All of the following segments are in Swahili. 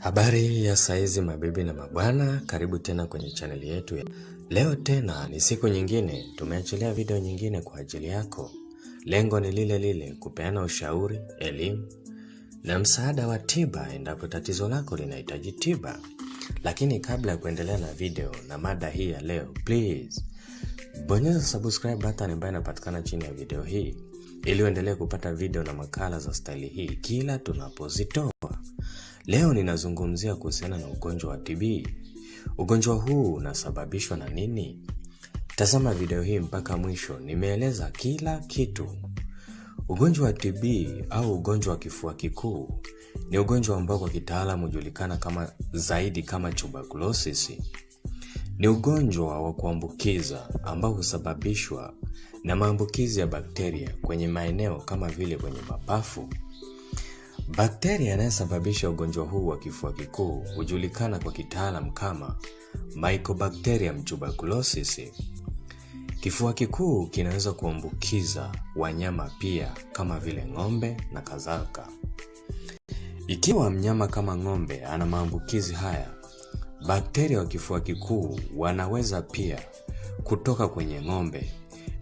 Habari ya saizi mabibi na mabwana, karibu tena kwenye chaneli yetu ya leo. Tena ni siku nyingine, tumeachilia video nyingine kwa ajili yako. Lengo ni lile lile, kupeana ushauri, elimu na msaada wa tiba endapo tatizo lako linahitaji tiba. Lakini kabla ya kuendelea na video na mada hii ya leo, please bonyeza subscribe button ambayo inapatikana chini ya video hii ili uendelee kupata video na makala za staili hii kila tunapozitoa. Leo ninazungumzia kuhusiana na ugonjwa wa TB. Ugonjwa huu unasababishwa na nini? Tazama video hii mpaka mwisho, nimeeleza kila kitu. Ugonjwa wa TB au ugonjwa wa kifua kikuu ni ugonjwa ambao kwa kitaalamu hujulikana kama tuberculosis. Ni ugonjwa wa kuambukiza ambao husababishwa na maambukizi ya bakteria kwenye maeneo kama vile kwenye mapafu. Bakteria anayesababisha ugonjwa huu wa kifua kikuu hujulikana kwa kitaalamu kama Mycobacterium tuberculosis. Kifua kikuu kinaweza kuambukiza wanyama pia kama vile ng'ombe na kadhalika. Ikiwa mnyama kama ng'ombe ana maambukizi haya, bakteria wa kifua kikuu wanaweza pia kutoka kwenye ng'ombe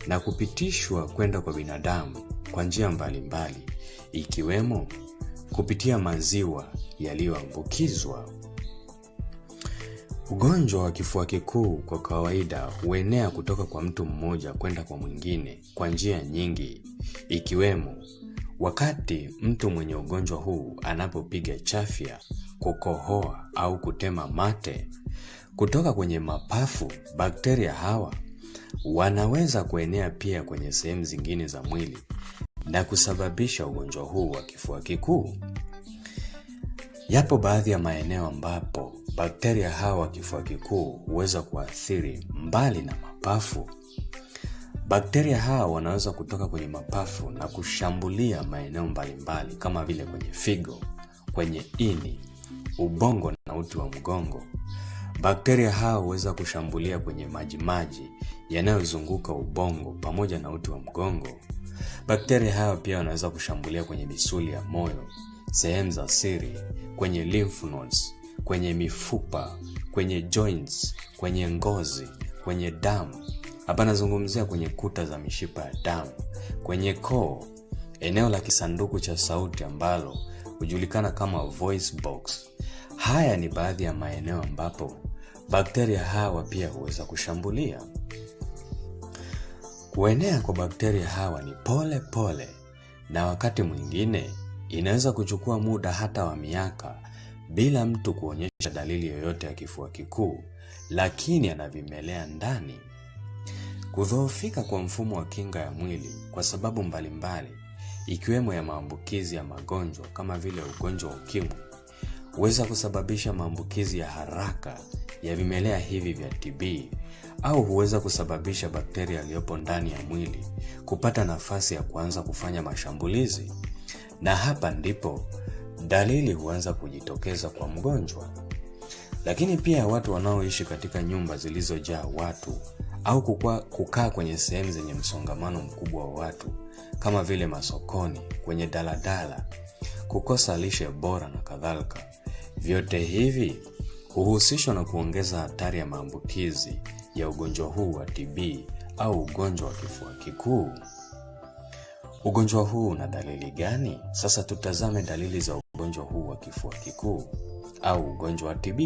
na kupitishwa kwenda kwa binadamu kwa njia mbalimbali, ikiwemo kupitia maziwa yaliyoambukizwa. Ugonjwa wa kifua kikuu kwa kawaida huenea kutoka kwa mtu mmoja kwenda kwa mwingine kwa njia nyingi, ikiwemo wakati mtu mwenye ugonjwa huu anapopiga chafya, kukohoa au kutema mate. Kutoka kwenye mapafu, bakteria hawa wanaweza kuenea pia kwenye sehemu zingine za mwili na kusababisha ugonjwa huu wa kifua kikuu. Yapo baadhi ya maeneo ambapo bakteria hawa wa kifua kikuu huweza kuathiri mbali na mapafu. Bakteria hawa wanaweza kutoka kwenye mapafu na kushambulia maeneo mbalimbali kama vile kwenye figo, kwenye ini, ubongo na uti wa mgongo. Bakteria hawa huweza kushambulia kwenye majimaji yanayozunguka ubongo pamoja na uti wa mgongo. Bakteria hawa pia wanaweza kushambulia kwenye misuli ya moyo, sehemu za siri, kwenye lymph nodes, kwenye mifupa, kwenye joints, kwenye ngozi, kwenye damu. Hapa nazungumzia kwenye kuta za mishipa ya damu, kwenye koo, eneo la kisanduku cha sauti ambalo hujulikana kama voice box. Haya ni baadhi ya maeneo ambapo bakteria hawa pia huweza kushambulia. Kuenea kwa bakteria hawa ni pole pole, na wakati mwingine inaweza kuchukua muda hata wa miaka bila mtu kuonyesha dalili yoyote ya kifua kikuu, lakini anavimelea ndani. Kudhoofika kwa mfumo wa kinga ya mwili kwa sababu mbalimbali, ikiwemo ya maambukizi ya magonjwa kama vile ugonjwa wa ukimwi, huweza kusababisha maambukizi ya haraka ya vimelea hivi vya TB, au huweza kusababisha bakteria waliopo ndani ya mwili kupata nafasi ya kuanza kufanya mashambulizi, na hapa ndipo dalili huanza kujitokeza kwa mgonjwa. Lakini pia watu wanaoishi katika nyumba zilizojaa watu au kukaa kwenye sehemu zenye msongamano mkubwa wa watu kama vile masokoni, kwenye daladala, kukosa lishe bora na kadhalika, vyote hivi huhusishwa na kuongeza hatari ya maambukizi ya ugonjwa huu wa TB au ugonjwa wa kifua kikuu. Ugonjwa huu una dalili gani? Sasa tutazame dalili za ugonjwa huu wa kifua kikuu au ugonjwa wa TB.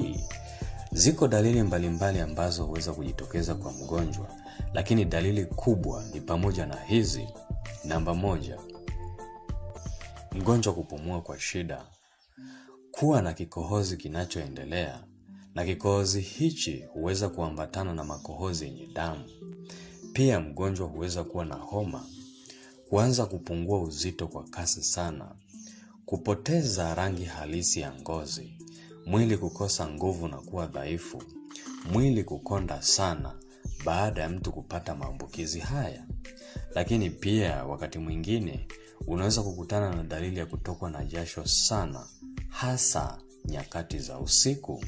Ziko dalili mbalimbali ambazo huweza kujitokeza kwa mgonjwa, lakini dalili kubwa ni pamoja na hizi. Namba 1, mgonjwa kupumua kwa shida, kuwa na kikohozi kinachoendelea, na kikohozi hichi huweza kuambatana na makohozi yenye damu. Pia mgonjwa huweza kuwa na homa, kuanza kupungua uzito kwa kasi sana, kupoteza rangi halisi ya ngozi, mwili kukosa nguvu na kuwa dhaifu, mwili kukonda sana baada ya mtu kupata maambukizi haya. Lakini pia wakati mwingine unaweza kukutana na dalili ya kutokwa na jasho sana, hasa nyakati za usiku.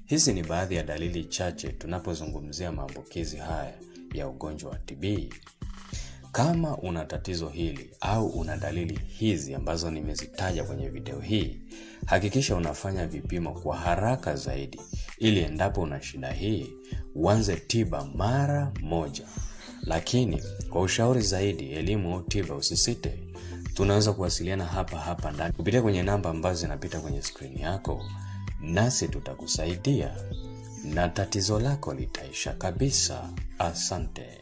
Hizi ni baadhi ya dalili chache tunapozungumzia maambukizi haya ya ugonjwa wa TB. Kama una tatizo hili au una dalili hizi ambazo nimezitaja kwenye video hii, Hakikisha unafanya vipimo kwa haraka zaidi ili endapo una shida hii uanze tiba mara moja. Lakini kwa ushauri zaidi, elimu au tiba, usisite. Tunaweza kuwasiliana hapa ndani kupitia kwenye namba ambazo zinapita kwenye screen yako, nasi tutakusaidia na tatizo lako litaisha kabisa. Asante.